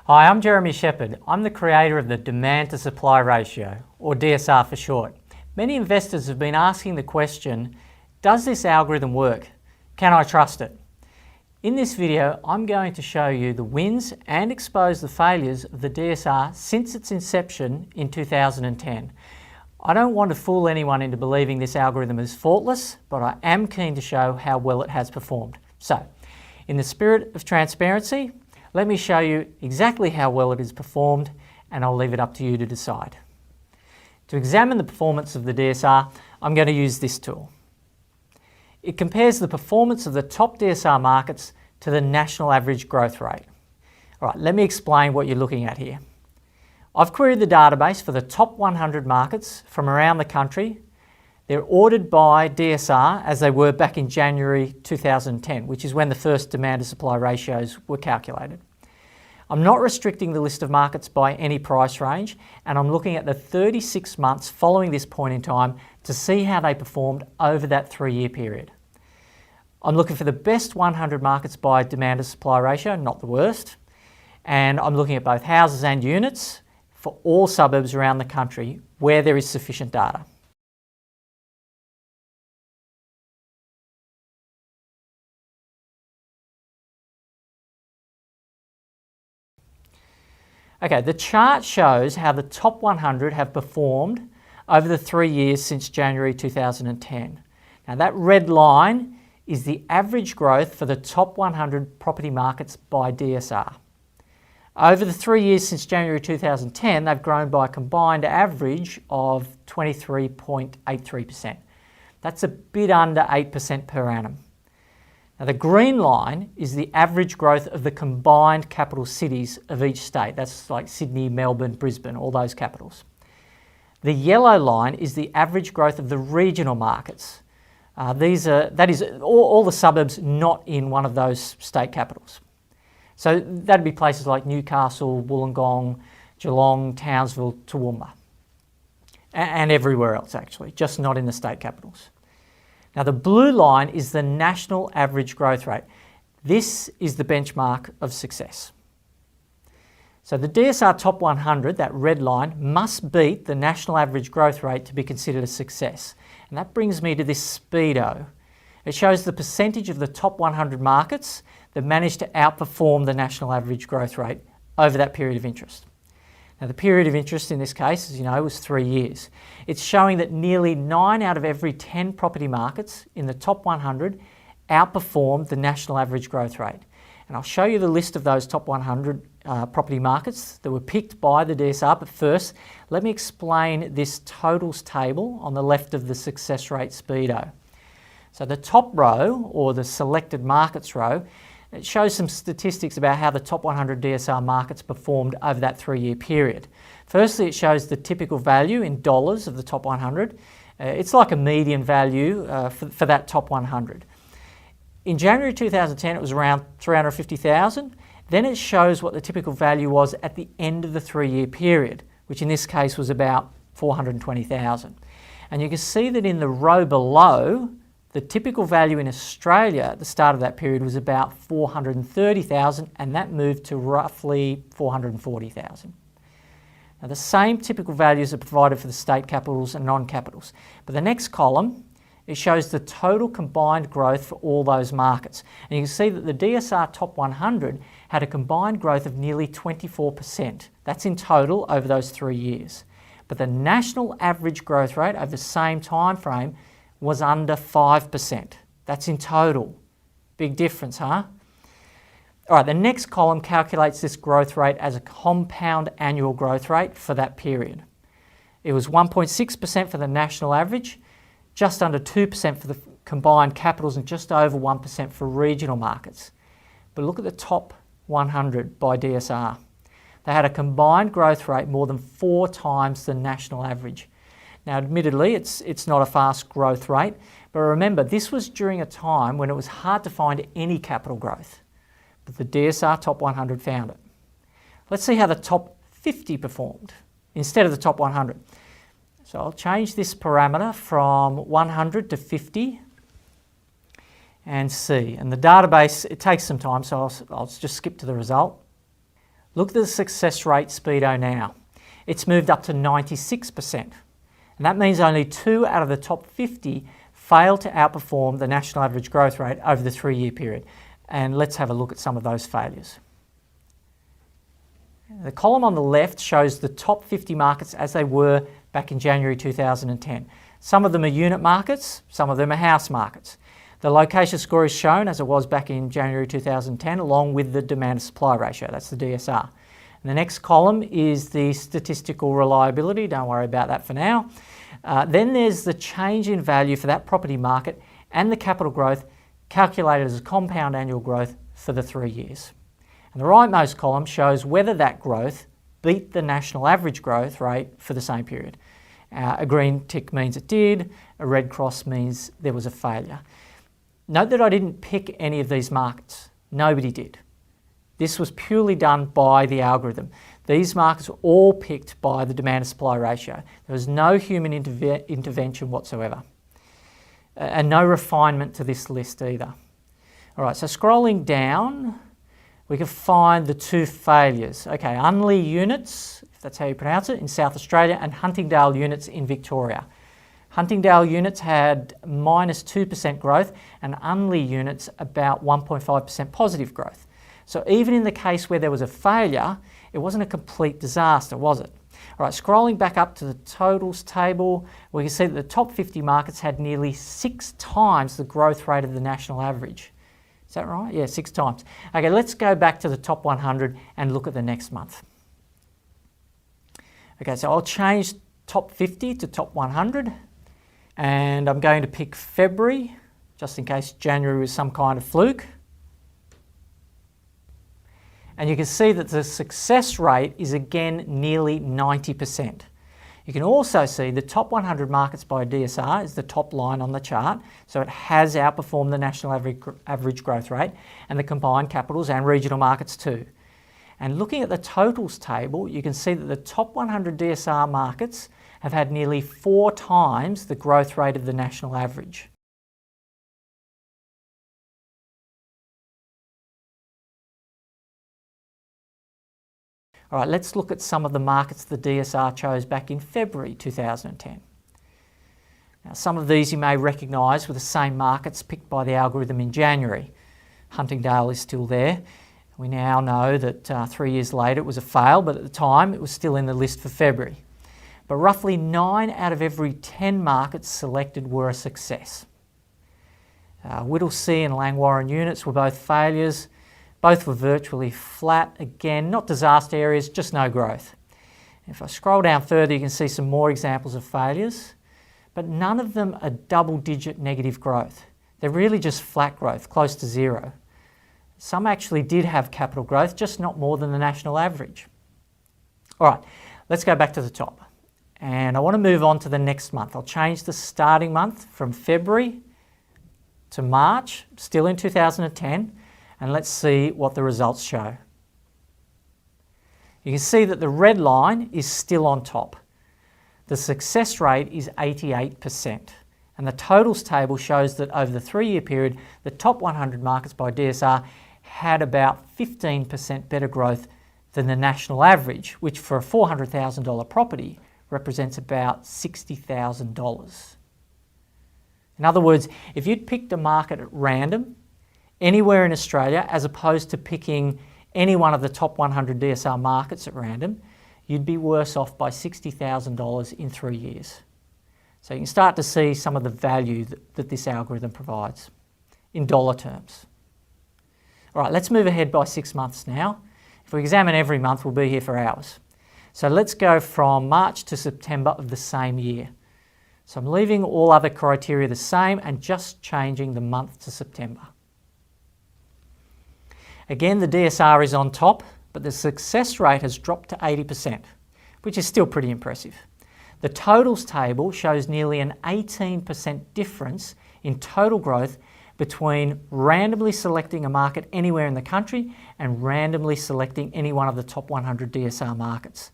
Hi, I'm Jeremy Shepherd. I'm the creator of the demand to supply ratio, or DSR for short. Many investors have been asking the question, does this algorithm work? Can I trust it? In this video, I'm going to show you the wins and expose the failures of the DSR since its inception in 2010. I don't want to fool anyone into believing this algorithm is faultless, but I am keen to show how well it has performed. So, in the spirit of transparency, let me show you exactly how well it has performed, and I'll leave it up to you to decide. To examine the performance of the DSR, I'm going to use this tool. It compares the performance of the top DSR markets to the national average growth rate. All right, let me explain what you're looking at here. I've queried the database for the top 100 markets from around the country. They're ordered by DSR as they were back in January 2010, which is when the first demand to supply ratios were calculated. I'm not restricting the list of markets by any price range, and I'm looking at the 36 months following this point in time to see how they performed over that 3-year period. I'm looking for the best 100 markets by demand to supply ratio, not the worst, and I'm looking at both houses and units for all suburbs around the country where there is sufficient data. Okay, the chart shows how the top 100 have performed over the 3 years since January 2010. Now that red line is the average growth for the top 100 property markets by DSR. Over the 3 years since January 2010, they've grown by a combined average of 23.83%. That's a bit under 8% per annum. Now the green line is the average growth of the combined capital cities of each state. That's like Sydney, Melbourne, Brisbane, all those capitals. The yellow line is the average growth of the regional markets. That is all the suburbs not in one of those state capitals. So that'd be places like Newcastle, Wollongong, Geelong, Townsville, Toowoomba, and everywhere else actually, just not in the state capitals. Now the blue line is the national average growth rate. This is the benchmark of success. So the DSR top 100, that red line, must beat the national average growth rate to be considered a success. And that brings me to this speedo. It shows the percentage of the top 100 markets that managed to outperform the national average growth rate over that period of interest. Now the period of interest in this case, as you know, was 3 years. It's showing that nearly 9 out of every 10 property markets in the top 100 outperformed the national average growth rate. And I'll show you the list of those top 100 property markets that were picked by the DSR, but first let me explain this totals table on the left of the success rate speedo. So the top row, or the selected markets row, it shows some statistics about how the top 100 DSR markets performed over that 3-year period. Firstly, it shows the typical value in dollars of the top 100. It's like a median value for that top 100. In January 2010, it was around 350,000. Then it shows what the typical value was at the end of the 3-year period, which in this case was about 420,000. And you can see that in the row below, the typical value in Australia at the start of that period was about 430,000, and that moved to roughly 440,000. Now the same typical values are provided for the state capitals and non-capitals, but the next column, it shows the total combined growth for all those markets. And you can see that the DSR top 100 had a combined growth of nearly 24%. That's in total over those 3 years. But the national average growth rate over the same time frame was under 5%. That's in total. Big difference, huh? All right, the next column calculates this growth rate as a compound annual growth rate for that period. It was 1.6% for the national average, just under 2% for the combined capitals, and just over 1% for regional markets. But look at the top 100 by DSR. They had a combined growth rate more than 4 times the national average. Now, admittedly, it's not a fast growth rate, but remember, this was during a time when it was hard to find any capital growth. But the DSR top 100 found it. Let's see how the top 50 performed instead of the top 100. So I'll change this parameter from 100 to 50 and see. And the database, it takes some time, so I'll just skip to the result. Look at the success rate speedo now. It's moved up to 96%. And that means only 2 out of the top 50 failed to outperform the national average growth rate over the 3-year period. And let's have a look at some of those failures. The column on the left shows the top 50 markets as they were back in January 2010. Some of them are unit markets, some of them are house markets. The location score is shown as it was back in January 2010, along with the demand to supply ratio, that's the DSR. And the next column is the statistical reliability, don't worry about that for now. Then there's the change in value for that property market and the capital growth calculated as a compound annual growth for the 3 years. And the rightmost column shows whether that growth beat the national average growth rate for the same period. A green tick means it did, a red cross means there was a failure. Note that I didn't pick any of these markets. Nobody did. This was purely done by the algorithm. These markets were all picked by the demand to supply ratio. There was no human intervention whatsoever. And no refinement to this list either. All right, so scrolling down, we can find the 2 failures. Okay, Unley units, if that's how you pronounce it, in South Australia, and Huntingdale units in Victoria. Huntingdale units had -2% growth, and Unley units about 1.5% positive growth. So even in the case where there was a failure, it wasn't a complete disaster, was it? All right, scrolling back up to the totals table, we can see that the top 50 markets had nearly 6 times the growth rate of the national average. Is that right? Yeah, 6 times. Okay, let's go back to the top 100 and look at the next month. Okay, so I'll change top 50 to top 100, and I'm going to pick February, just in case January was some kind of fluke. And you can see that the success rate is again nearly 90%. You can also see the top 100 markets by DSR is the top line on the chart, so it has outperformed the national average growth rate and the combined capitals and regional markets too. And looking at the totals table, you can see that the top 100 DSR markets have had nearly 4 times the growth rate of the national average. All right, let's look at some of the markets the DSR chose back in February 2010. Now, some of these you may recognise were the same markets picked by the algorithm in January. Huntingdale is still there. We now know that 3 years later it was a fail, but at the time it was still in the list for February. But roughly 9 out of every 10 markets selected were a success. Whittlesea and Langwarrin units were both failures. Both were virtually flat. Again, not disaster areas, just no growth. If I scroll down further, you can see some more examples of failures, but none of them are double-digit negative growth. They're really just flat growth, close to 0. Some actually did have capital growth, just not more than the national average. All right, let's go back to the top. And I want to move on to the next month. I'll change the starting month from February to March, still in 2010, and let's see what the results show. You can see that the red line is still on top. The success rate is 88%, and the totals table shows that over the 3-year period, the top 100 markets by DSR had about 15% better growth than the national average, which for a $400,000 property represents about $60,000. In other words, if you'd picked a market at random, anywhere in Australia, as opposed to picking any one of the top 100 DSR markets at random, you'd be worse off by $60,000 in 3 years. So you can start to see some of the value that this algorithm provides in dollar terms. All right, let's move ahead by 6 months now. If we examine every month, we'll be here for hours. So let's go from March to September of the same year. So I'm leaving all other criteria the same and just changing the month to September. Again, the DSR is on top, but the success rate has dropped to 80%, which is still pretty impressive. The totals table shows nearly an 18% difference in total growth between randomly selecting a market anywhere in the country and randomly selecting any one of the top 100 DSR markets.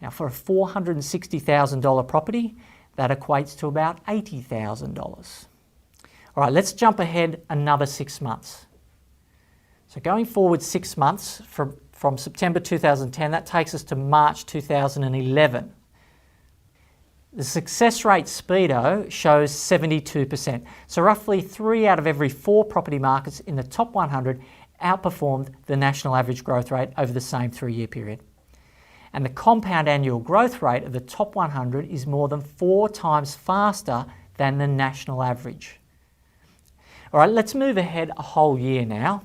Now, for a $460,000 property, that equates to about $80,000. All right, let's jump ahead another 6 months. So going forward 6 months from from September 2010, that takes us to March 2011. The success rate Speedo shows 72%. So roughly 3 out of every 4 property markets in the top 100 outperformed the national average growth rate over the same 3-year period. And the compound annual growth rate of the top 100 is more than 4 times faster than the national average. All right, let's move ahead a whole year now.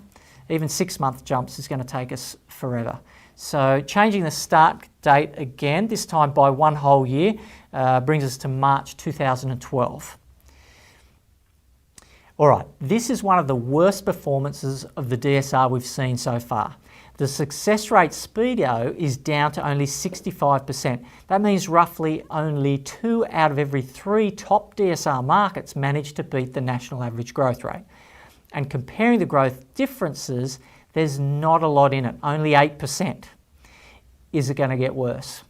Even 6-month jumps is going to take us forever. So changing the start date again, this time by 1 whole year, brings us to March 2012. All right, this is one of the worst performances of the DSR we've seen so far. The success rate Speedo is down to only 65%. That means roughly only 2 out of every 3 top DSR markets managed to beat the national average growth rate. And comparing the growth differences, there's not a lot in it, only 8%. Is it going to get worse?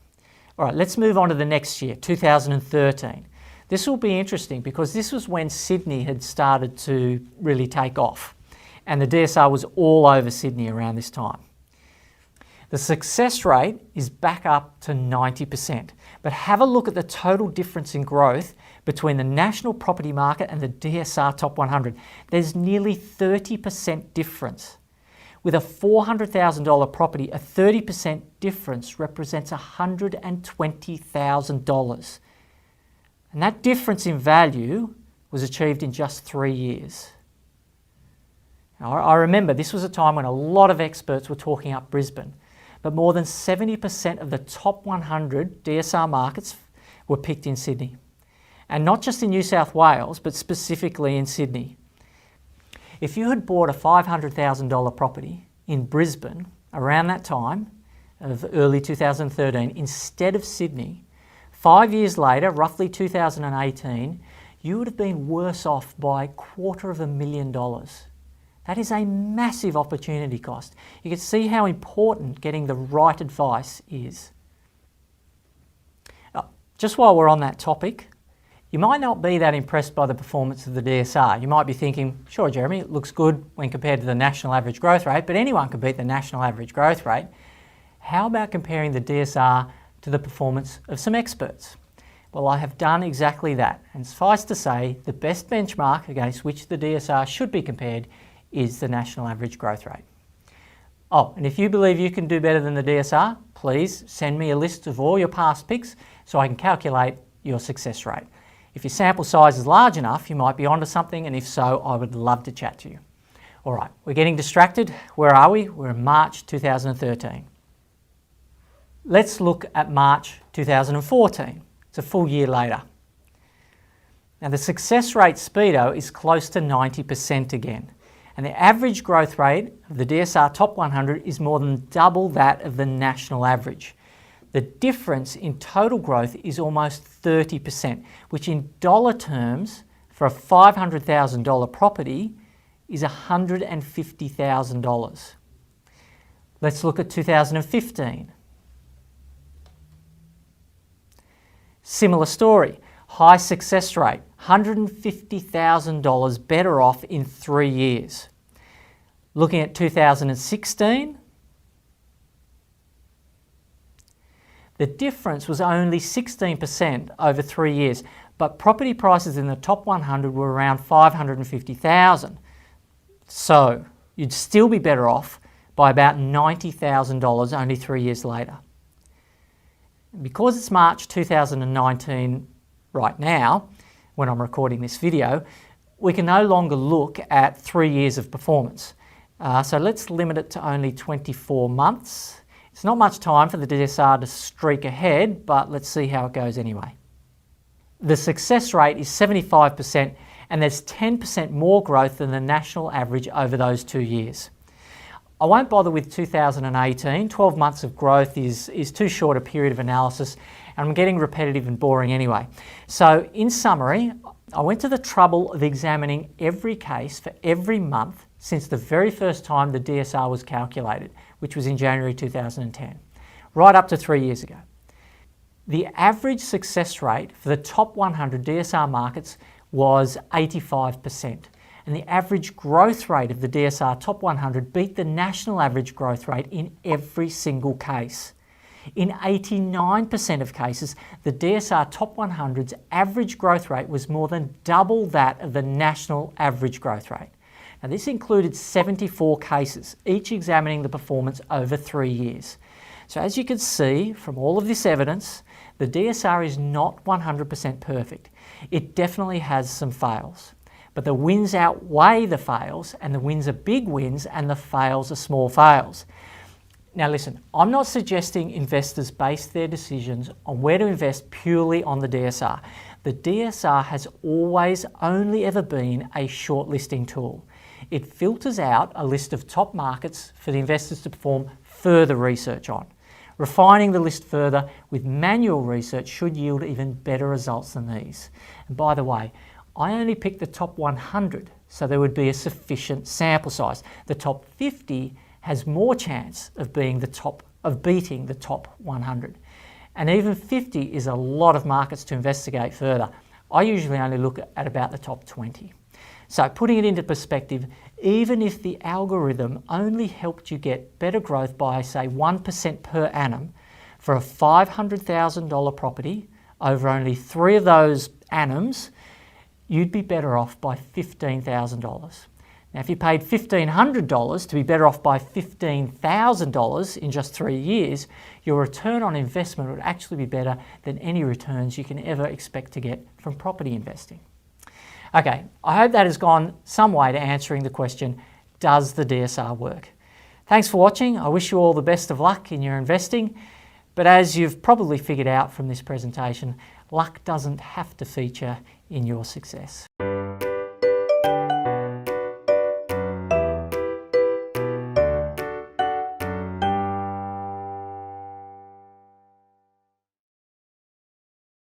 All right, let's move on to the next year, 2013. This will be interesting because this was when Sydney had started to really take off, and the DSR was all over Sydney around this time. The success rate is back up to 90%, but have a look at the total difference in growth between the national property market and the DSR top 100. There's nearly 30% difference. With a $400,000 property, a 30% difference represents $120,000. And that difference in value was achieved in just 3 years. Now, I remember this was a time when a lot of experts were talking up Brisbane, but more than 70% of the top 100 DSR markets were picked in Sydney. And not just in New South Wales, but specifically in Sydney. If you had bought a $500,000 property in Brisbane around that time of early 2013 instead of Sydney, 5 years later, roughly 2018, you would have been worse off by $250,000. That is a massive opportunity cost. You can see how important getting the right advice is. Just while we're on that topic, you might not be that impressed by the performance of the DSR. You might be thinking, sure, Jeremy, it looks good when compared to the national average growth rate, but anyone can beat the national average growth rate. How about comparing the DSR to the performance of some experts? Well, I have done exactly that, and suffice to say, the best benchmark against which the DSR should be compared is the national average growth rate. Oh, and if you believe you can do better than the DSR, please send me a list of all your past picks so I can calculate your success rate. If your sample size is large enough, you might be onto something, and if so, I would love to chat to you. All right, we're getting distracted. Where are we? We're in March 2013. Let's look at March 2014. It's a full year later. Now, the success rate Speedo is close to 90% again, and the average growth rate of the DSR top 100 is more than double that of the national average. The difference in total growth is almost 30%, which in dollar terms for a $500,000 property is $150,000. Let's look at 2015. Similar story, high success rate, $150,000 better off in 3 years. Looking at 2016, the difference was only 16% over 3 years, but property prices in the top 100 were around $550,000. So you'd still be better off by about $90,000 only 3 years later. Because it's March 2019 right now, when I'm recording this video, we can no longer look at 3 years of performance. So let's limit it to only 24 months. It's not much time for the DSR to streak ahead, but let's see how it goes anyway. The success rate is 75%, and there's 10% more growth than the national average over those 2 years. I won't bother with 2018. 12 months of growth is too short a period of analysis, and I'm getting repetitive and boring anyway. So in summary, I went to the trouble of examining every case for every month since the very first time the DSR was calculated, which was in January 2010, right up to 3 years ago. The average success rate for the top 100 DSR markets was 85%, And the average growth rate of the DSR Top 100 beat the national average growth rate in every single case. In 89% of cases, the DSR Top 100's average growth rate was more than double that of the national average growth rate. Now, this included 74 cases, each examining the performance over 3 years. So as you can see from all of this evidence, the DSR is not 100% perfect. It definitely has some fails. But the wins outweigh the fails, and the wins are big wins and the fails are small fails. Now listen, I'm not suggesting investors base their decisions on where to invest purely on the DSR. The DSR has always only ever been a shortlisting tool. It filters out a list of top markets for the investors to perform further research on. Refining the list further with manual research should yield even better results than these. And by the way, I only picked the top 100, so there would be a sufficient sample size. The top 50 has more chance of beating the top 100. And even 50 is a lot of markets to investigate further. I usually only look at about the top 20. So putting it into perspective, even if the algorithm only helped you get better growth by, say, 1% per annum for a $500,000 property over only 3 of those annums, you'd be better off by $15,000. Now, if you paid $1,500 to be better off by $15,000 in just 3 years, your return on investment would actually be better than any returns you can ever expect to get from property investing. Okay, I hope that has gone some way to answering the question, does the DSR work? Thanks for watching. I wish you all the best of luck in your investing. But as you've probably figured out from this presentation, luck doesn't have to feature in your success.